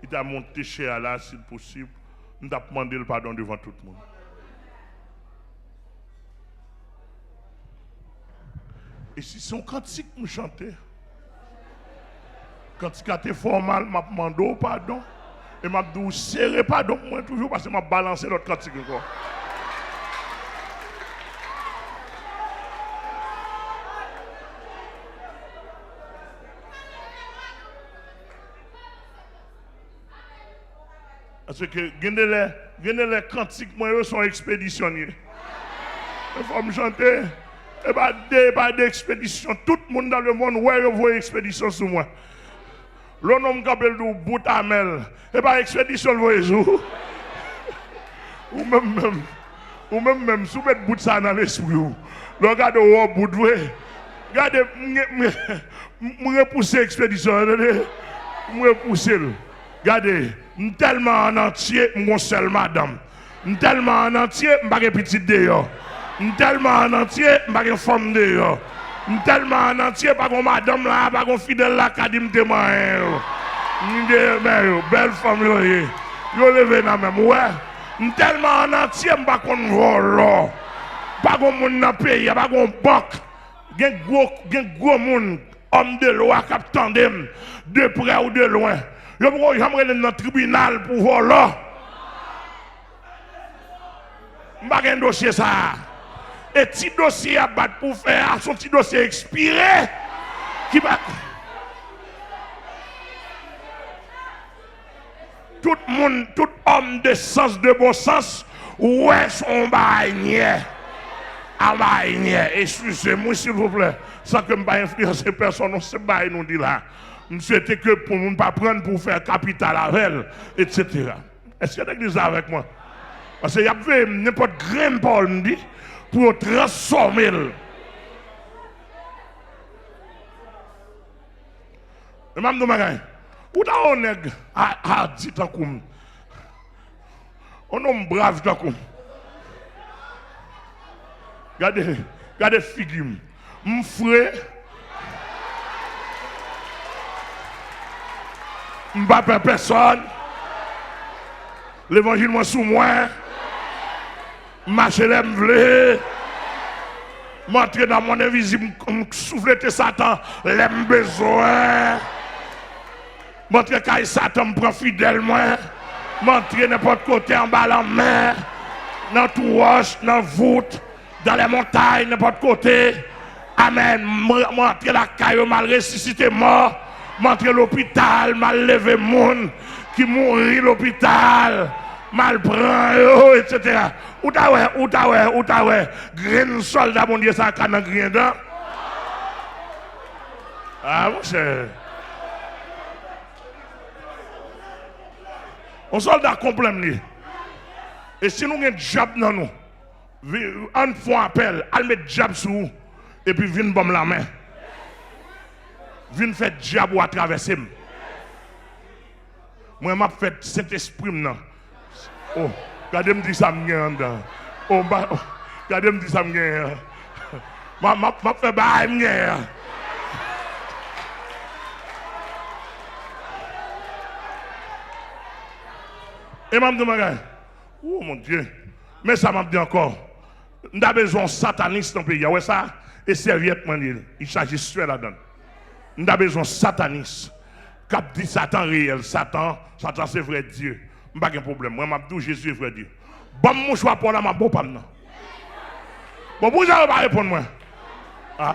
il t'a monté chez Allah, si possible. Je t'a demandé le pardon devant tout le monde. Et si son cantique me chantait, cantique a été formal, m'a demandé pardon. Et m'a dit, serré pardon moi toujours parce que m'a balancé l'autre cantique encore. Parce que les cantiques, moi, ils sont expéditionniers. Il faut me chanter. Et pas d'expédition. Tout le monde dans le monde, ouais, vous voyez expédition sur moi. Le nom qu'appelle du bout à mel. Et pas expédition, vous voyez, ou même, sous mettre bout ça dans l'esprit. Le gars de haut bout, vous voyez. Regardez, je repousse l'expédition. Je repousse. Regardez, tellement en entier, mon seul madame. Tellement en entier, je n'ai pas petite d'ailleurs. Tellement en entier, je n'ai pas femme d'ailleurs. Tellement en entier, pas de madame là, pas de fidèle là, qui a dit que belle femme, yo levé dans même, ouais. Tellement en entier, je n'ai pas de vol. Pas de monde dans le pays, pas de banque. Il y a un gros monde, homme de loi, qui attendent de près ou de loin. J'aimerais aller dans le tribunal pour voir là. Je n'ai pas un dossier ça. Et petit dossier à battre pour faire, son petit dossier expiré. Qui va... Tout le monde, tout homme de sens, de bon sens, ouais, son bagne. Excusez-moi, s'il vous plaît. Sans que je ne pas influencer personne, on sait pas, nous dit là. Je souhaitais que pour ne pas prendre pour faire capital avec elle, etc. Est-ce que l'église est avec moi? Parce qu'il y a n'importe grain Paul me dit pour transformer. Et même nous, où t'as un nègre à dit tant comme un homme brave tant comme. Regardez figure. Mon frère. Je ne vais pas personne. L'évangile moi sous moi. Marcher les m'vle. M'entrer dans mon invisible, souffler Satan, les besoin. M'entrer quand Satan me prend fidèlement. M'entrer n'importe côté en bas la main. Dans tout roche, dans voûte, dans les montagnes, n'importe côté. Amen. M'entrer la caille mal ressuscité mort. M'entrer l'hôpital, mal levé monde qui mourit l'hôpital. Mal prend, etc. Où t'as ouais, grain soldat, mon Dieu, ça a grain dedans. Ah, mon cher. Un soldat complet. Et si nous avons un job dans nous, on fait appel, on met job sur nous, et puis viens bomber la main. Viens faire job ou à traverser. Moi, je fait cet esprit. Oh, regardez me dit ça me dedans. Oh, regardez me dit ça me gagne. Je fais bail me gagne. Et m'a dit oh mon Dieu. Mais ça m'a dit encore. Nous avons besoin de satanistes dans le pays. Ouais ça et serviette il s'agit de là-dedans. Nous avons besoin de satanistes. Cap dit Satan réel, Satan c'est vrai Dieu. Pas de problème. Moi, je dis Jésus est vrai Dieu. Bon, mon choix pour la, ma bon pas non. Bon, vous n'allez pas répondre moi. Ah.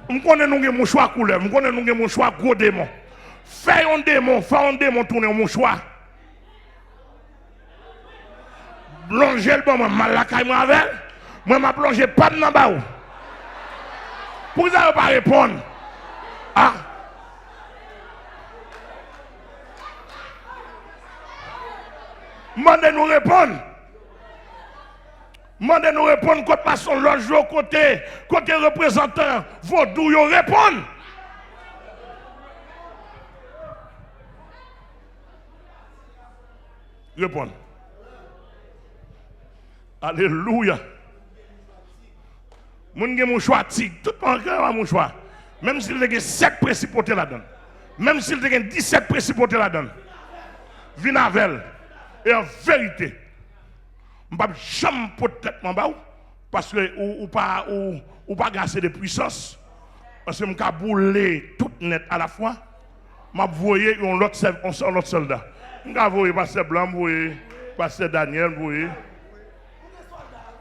Je connais mon choix couleur, je connais mon choix gros démon. Fais un démon tourner mon choix. Plonger le bon, mal la caille avec. Moi, je plongé pas dans bas. Vous n'allez pas répondre. Ah. Mandez-nous répondre. Mandez-nous répondre quand passons l'autre au côté représentant, vaudou, yo répondre. Répondre. Alléluia. Moun gen mon choix tig, tout le monde a mon choix. Même s'il y a 7 principautés là-dedans. Même s'il y a 17 principautés là-dedans. Vin avec. Et en vérité, je ne vais jamais peut-être parce que ou pas gasser de puissance. Parce que je vais bouler tout net à la fois. Je vais voyer un autre soldat. Je vais voyer Pasteur Blanc, je vais voyer Pasteur Daniel, je vais.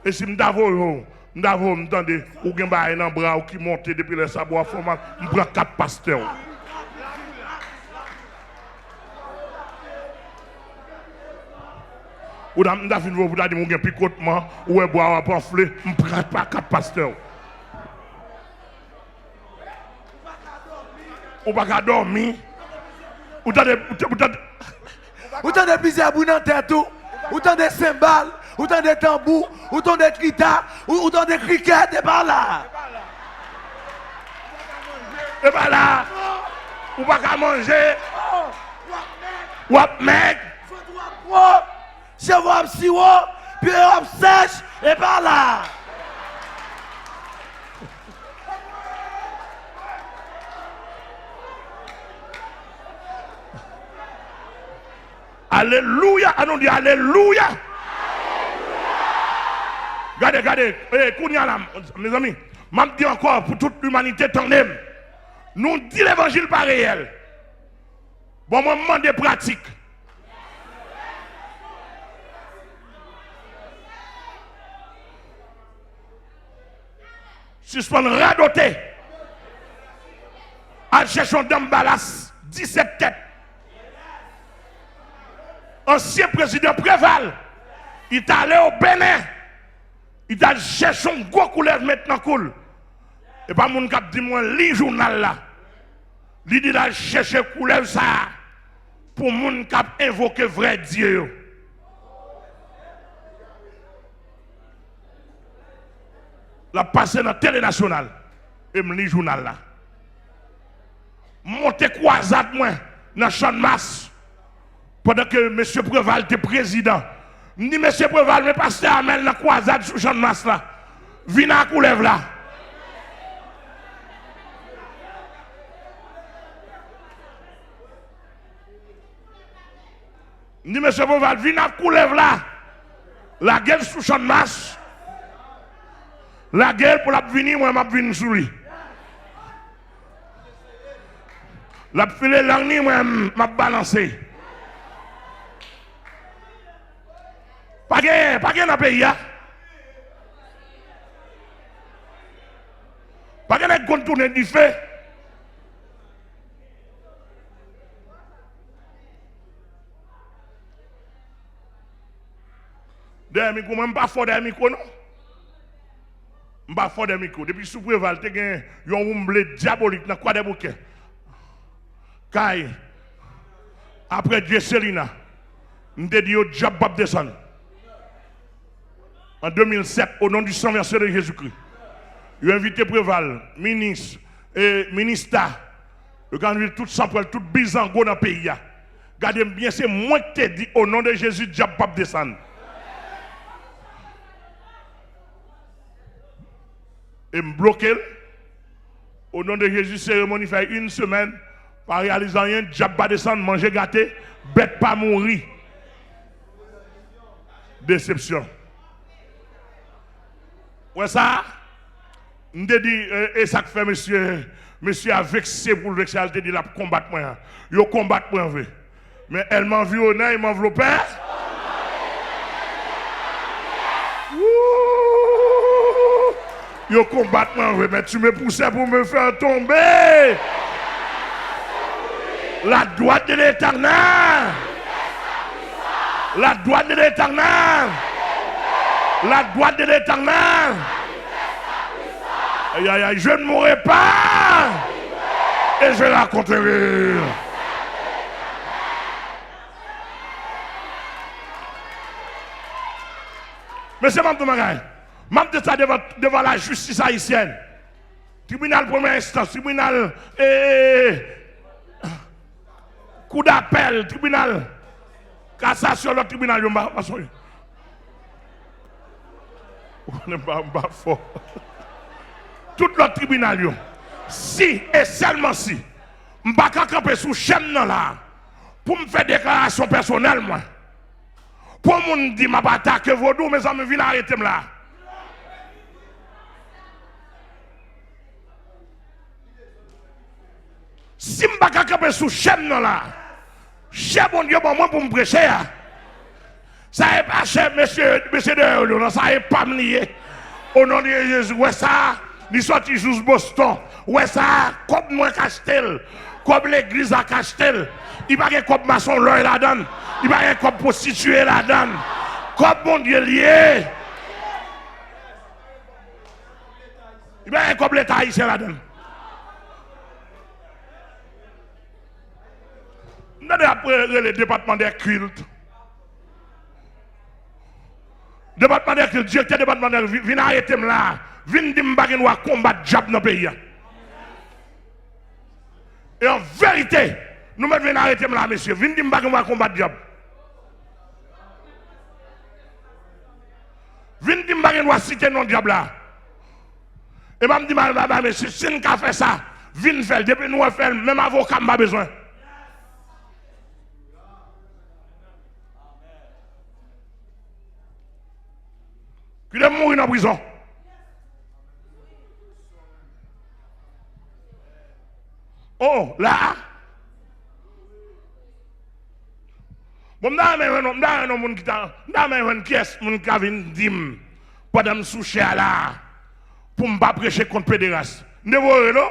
Et si je vais voyer, je vais entendre ou gen ba un bras qui monte depuis les sabots, je prends 4 pasteurs. Ou dans une fois, vous avez dit que picotement, ou boire un pamphlet, je ne prends pas 4 pasteurs. Ou pas dormir. Ou t'as des plusieurs bouts dans la tête, ou t'as des cymbales, ou t'as des tambours, ou t'as des guitares, ou t'as des criquets, et par là. Et par là. Ou pas qu'à manger. Ou à mec. Si vous avez sirop, puis vous avez sèche, et par là. Alléluia. Allons dire Alléluia. Regardez, mes amis, je dis encore pour toute l'humanité, tendez. Nous disons l'évangile pas réel. Bon, moi, je demande des pratiques. Suspendre radoté. À chercher dame Balas, 17 têtes. Ancien président Préval, il est allé au Bénin Il a cherché un gros couleur maintenant cool. Et pas mon cap dit moi li journal là. Il dit là chercher couleur ça pour mon cap invoquer vrai Dieu. La passé dans la télé nationale et me lit journal là. Monter croisade moi dans champ de masse pendant que M. Préval était président. Ni M. Préval mais pasteur Amel dans croisade sur champ de masse là. Vine à coulève là. Ni M. Préval vine à coulève là. La guerre sous champ de masse. La guerre pour la venir, moi, je vais sur lui. La filet l'année, moi, je vais balancer. Pas de dans le pays. Pas de contourner du feu. Derrière le micro, même pas fort derrière le micro, non? Je ne suis pas fort de micro. Depuis sous Préval, il y a un omblé diabolique dans quoi des bouquets. Kai, après Dieu Selina, je dit au diable pas descendre. En 2007, au nom du sang versé de Jésus-Christ, il a invité Préval, ministre, et ministre, il a invité tout Saint-Paul, tout Bizango dans le pays. Regardez bien, c'est moi qui t'ai dit au nom de Jésus, diable pas descendre. Et me bloquer. Au nom de Jésus, cérémonie fait une semaine. Par réalisant rien, diable pas descendre, manger gâté, bête pas mourir. Déception. Ouais, ça, je dit, et ça que fait monsieur a vexé pour le vexer, elle te dit, la combattre moi. Il combat moi. Mais elle m'a vu au nez, il m'a enveloppé. Yo combattre moi, mais tu me poussais pour me faire tomber. La droite de l'Éternel. La droite de l'Éternel. La droite de l'Éternel. Aïe aïe aïe, je ne mourrai pas. Et je la conquérir. Mais c'est Mme Magaï. Même de ça devant la justice haïtienne. Tribunal première instance, tribunal coup d'appel, tribunal cassation, le tribunal. On n'est pas fort. Tout le tribunal. Si et seulement si, je ne vais pas camper sous chaîne là pour me faire déclaration personnelle. Moi. Pour me dire que je vais attaquer vos dos, mes amis viennent arrêter là. Si je ne vais pas camper sous chaîne là, cher bon Dieu, moi pour me prêcher, ça n'est pas cher, monsieur de ça n'est pas lié. Au nom de Jésus, ouais ça, il sorti juste Boston, ouais ça, comme moi Castel, comme l'église à Castel, il n'y a pas comme maçon l'œil là-dedans, il n'y a pas comme prostituée là-dedans, comme mon Dieu lié. Il n'y a pas comme l'État haïtien là-dedans. Après le département des cultes. Département des cultes, directeur du département des cultes, viens arrêter là. Viens dire que nous allons combattre le diable dans le pays. Et en vérité, nous venons arrêter là, monsieur. Viens dire que nous allons combattre le diable. Viens dire que nous allons citer non diable là. Et je me dis, monsieur, si nous avons fait ça, viens faire. Depuis nous avons fait, même avocat n'a pas besoin. Qu'il est mort en prison. Oh, là. Bon, qui est mon qui vient dire pendant me soucher là pour me pas prêcher contre pédéraste. Ne voyez non?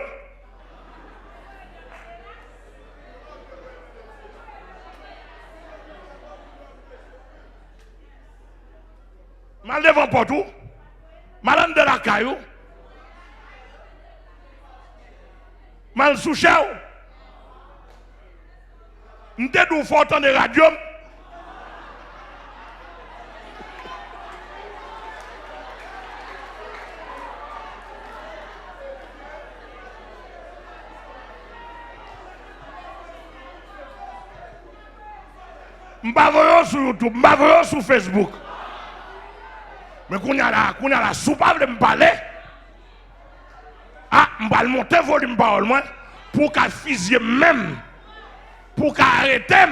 Mal devant pour tout. Madame de la caillou. Mal sous chao. M'te dou fort de radio. M'bavoyo sur YouTube, m'bavoyo sur Facebook. Mais qu'on a la soupape de me parler. Ah, m'ba le monter volume parole moi pour qu'à fusiller même. Pour qu'à arrêter.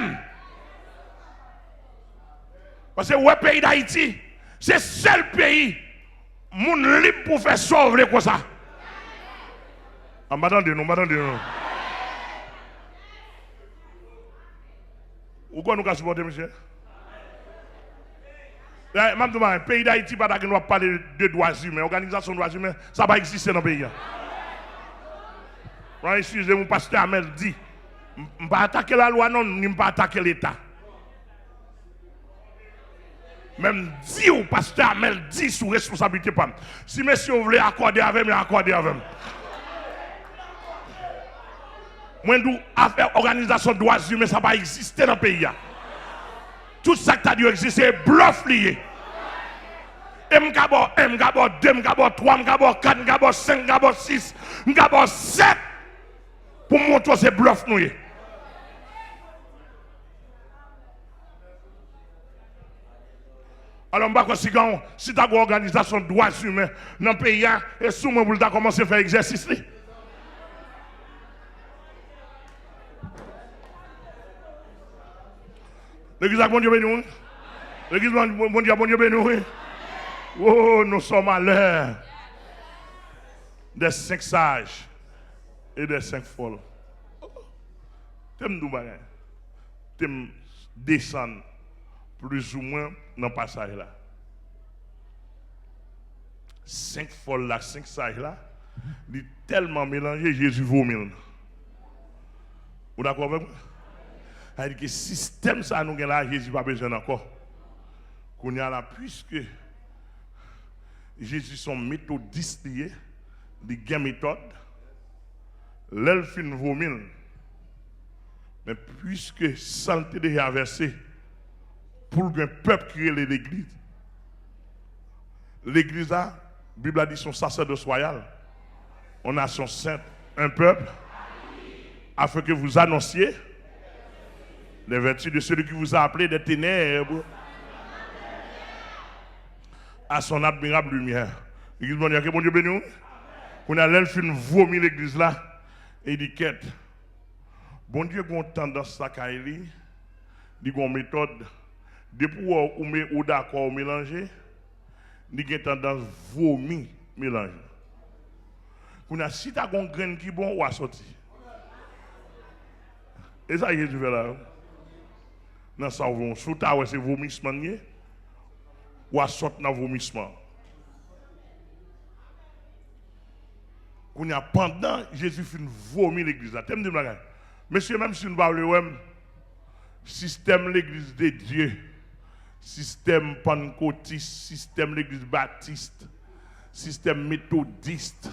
Parce que le pays d'Haïti, c'est le seul pays moun libre pour faire sauver comme ça. Ah, m'attendez nous. Ou quoi nous avons supporté, monsieur? Le pays d'Haïti, pas d'accord, nous parler de droits humains, organisation de droits humains, ça va exister dans le pays. Excusez-moi, pasteur Amel dit, je ne vais pas attaquer la loi, non, je ne vais pas attaquer l'État. Même dit, ou pasteur Amel dit sous responsabilité. Si monsieur vous voulez accorder avec moi, accordez avec moi. Moi, nous affaire organisation de droits humains, ça va exister dans le pays. Tout ça qui a dû exister est bluff lié. M'gabo 1, m'gabo 2, m'gabo 3, m'gabo 4, m'gabo 5, m'gabo 6, m'gabo 7. Pour montrer ces bluffs nous. Alors, si tu as une organisation de droits humains dans le pays, et si vous avez commencé à faire exercice. L'église a bon Dieu béni. L'église a bon Dieu béni. Oh, nous sommes à l'heure des 5 sages et des 5 folles. T'aimes nous bagaille. T'aimes descendre plus ou moins dans le passage là. 5 folles là, 5 sages là, ils sont tellement mélangés, Jésus vomit. Vous d'accord avec moi? C'est-à-dire que le système ça nous là, Jésus n'a pas besoin encore. Qu'on y a là, puisque Jésus son méthodiste lié, il y a méthode, l'elfine vomit. Mais puisque santé déjà versé pour qu'un peuple crée l'église, l'église a, la Bible a dit son sacerdoce royal, on a son saint, un peuple, afin que vous annonciez les vertus de celui qui vous a appelé des ténèbres à son admirable lumière. L'église, bon Dieu béni. On a l'elfine vomi l'église là et il dit quête. Bon Dieu a une tendance à Kaili, il a une méthode. Depuis où d'accord mélanger, il a une tendance vomi mélanger. On a si tu as une graine qui est bon, ou à sortir. Et ça, Jésus fait là. Dans ça, on sous ta c'est vomissement ou à sortir dans vomissement. Pendant Jésus fait vomir l'église là. T'aimes dire blague. Monsieur, même si nous parlons système l'église de Dieu, système pentecôtiste, système l'église baptiste, système méthodiste,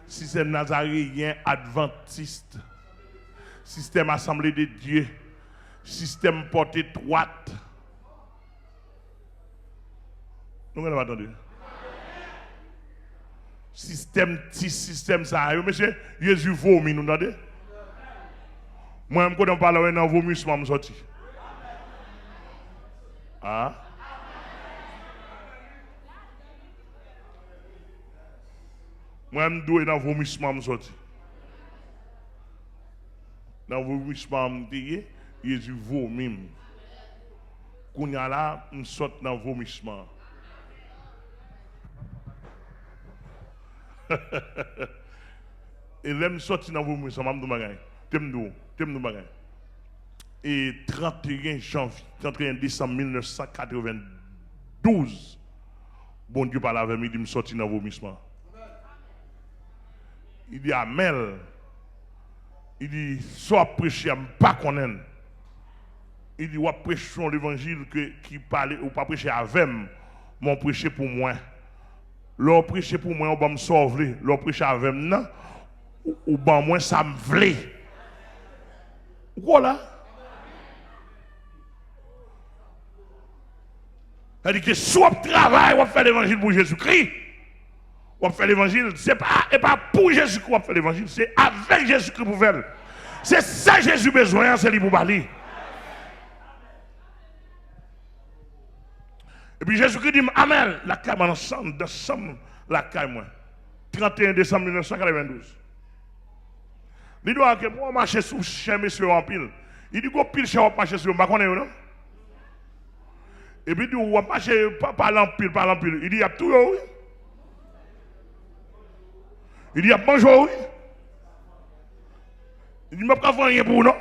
système nazaréen adventiste, système assemblée de Dieu, système porte étroite. Nous n'avons pas entendu. Système système ça. Monsieur, Jésus vomit, nous entendez? Moi, je ne parle pas de vomissement, je sorti. Ah? Moi, je dois dans vomissement, je sorti. Dans vomissement, je Jésus vomit. Quand il y a là, je sors dans vomissement. Et là, je sors dans vomissement, je dis, et 31 janvier, 31 décembre 1992, bon Dieu parle avec moi, il dit, je suis sorti dans le vomissement. Il dit, Amel, il dit, soit prêcher, je ne pas connaître. Il dit, ou prêcher l'évangile qui parle, ou pas prêcher avec moi, mon prêcher pour moi. L'on prêche pour moi, on va me sauver. L'on prêche avec moi, ou ben moi, ça me vle. Voilà. C'est-à-dire que soit on travaille, on fait l'évangile pour Jésus-Christ, on fait l'évangile, ce n'est pas pour Jésus-Christ qu'on fait l'évangile, c'est avec Jésus-Christ pour faire. C'est ça Jésus besoin, c'est lui pour parler. Et puis Jésus-Christ dit, Amen, la caille ensemble, la caille moi. 31 décembre 1992. Il doit que moi marcher sous chez monsieur en pile. Il dit qu'on pile chez on marcher sur, on va connaître non? Et puis il dit on va marcher pas l'empile, pas l'empile. Il dit il y a tout oui. Il dit il y a manger oui. Il dit m'a pas faire rien pour non.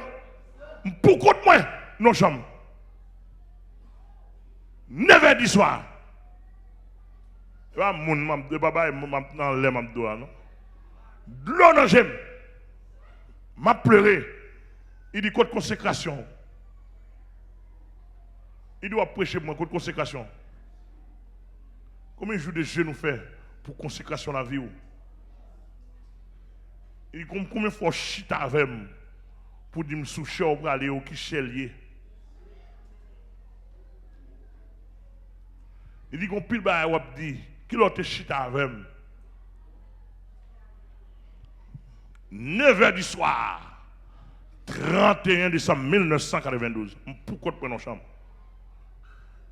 Pour compte moi non chambre. 9h du soir. Pas mon de papa dans l'air m'a doigt non. De l'eau dans j'aime. M'a pleuré. Il dit côté consécration. Il doit prêcher pour moi côté consécration. Combien de jours de jeûne nous fait pour consécration la vie? Il dit combien de fois chita avec moi pour dire me soucher pour aller au qui chelier. Il dit qu'on pile ba wap dit qui l'autre chita avec moi. 9h du soir, 31 décembre 1992. Pourquoi tu prends nos chambres?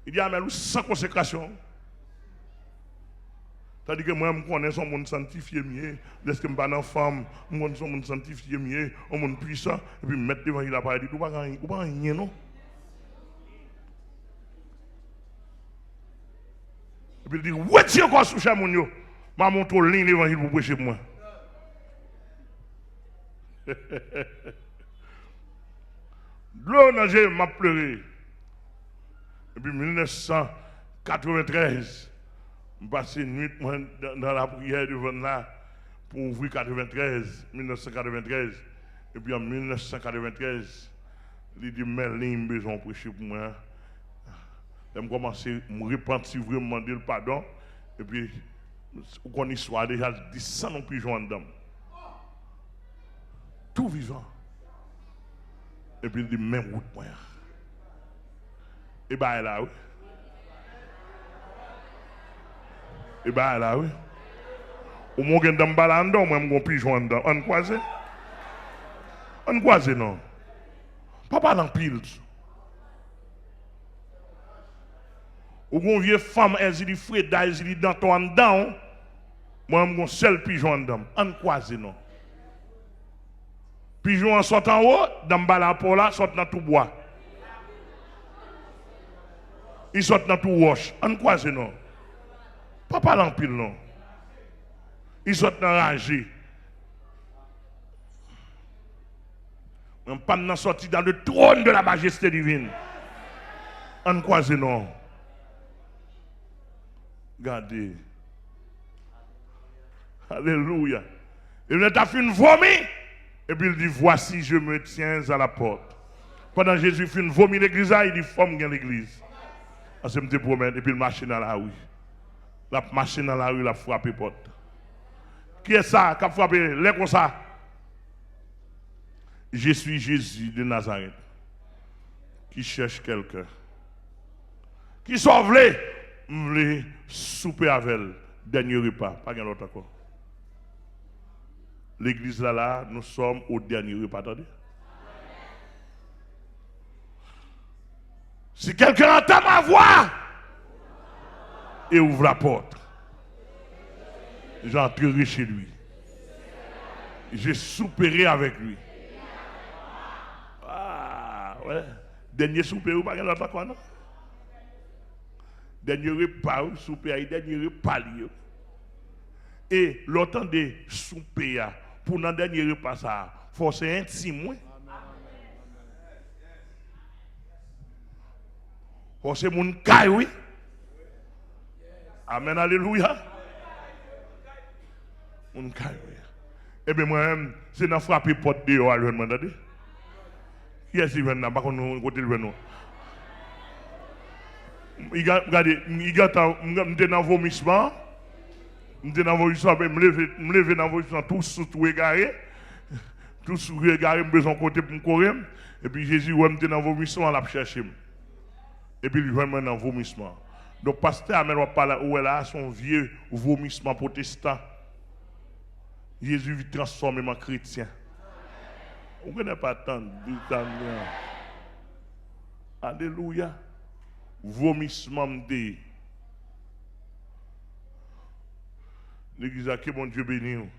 Il dit, ah, mais sans consécration. C'est-à-dire que moi, je connais son monde sanctifié mieux. Est-ce que je suis pas une femme, je connais son monde sanctifié mieux, un monde puissant, et puis mettre devant il a pas dit, ou pas rien, non? Et puis il dit, ouais, tiens, quoi, sous chamoun yo, ma montre ligne l'évangile pour prêcher pour moi. L'eau nagé m'a pleuré. Et puis 1993, je passé une nuit dans la prière devant là pour ouvrir 1993. Et puis en 1993, il dit Merlin besoin de prêcher pour moi. Je commence à me repentir vraiment, demander le pardon. Et puis, on histoire déjà dit ça non plus joindre dedans. Tout vivant. Et puis il dit même route moi. Et bien là oui. Et bien là oui. Au moins que dans balando moi me puis joindre dedans. On croise. On croise non. Papa dans pile. Ou gon vieux femme elle dit Freda elle dit dans ton dedans. Moi me seul pigeon dedans. On croise non. Pigeon sort en haut, dans le bas pour là, sort dans tout bois. Il sort dans tout roche. On croise non. Pas l'empile non. Il sort dans rangée. On pas dans sorti dans le trône de la majesté divine. On croise non. Regardez. Alléluia. Et on a fait une vomi. Et puis il dit, voici, je me tiens à la porte. Pendant Jésus fait une vomi l'église, il dit, forme dans l'église. Je me promets, et puis il marche dans la rue. La marche dans la rue, il a frappé porte. Qui est ça qui a frappé? Les comme ça. Je suis Jésus de Nazareth. Qui cherche quelqu'un. Qui sont voulez souper avec elle. Dernier repas, pas rien d'autre encore. L'église là, nous sommes au dernier repas, attendez. Si quelqu'un entend ma voix et ouvre la porte, j'entrerai chez lui. Je souperai avec lui. Ah, ouais. Dernier souper, ou pas l'autre quoi, non? Dernier repas, souper, dernier repas. Et l'autant de souper, pour le dernier repas, ça, faut c'est intime. Faut c'est mon caille, oui. Amen, alléluia. Mon caille, oui. Eh bien, moi, c'est dans frapper porte dehors, à l'heure, m'entendez? Qui est-ce qui vient là? Par contre, nous, côté le venu. Regardez, il y a dans vomissement. Je dans vomissement, me lever dans vomissement, tout égaré. Tout égaré, me besoin côté pour me courir. Et puis Jésus, ouais, me dans vomissement, l'a cherché. Et puis il va me dans vomissement. Donc, pasteur Amel va parler où elle a son vieux vomissement protestant. Jésus vit transformer en chrétien. On ne connaît pas tant. Alléluia. Vomissement de l'église, que mon Dieu bénisse.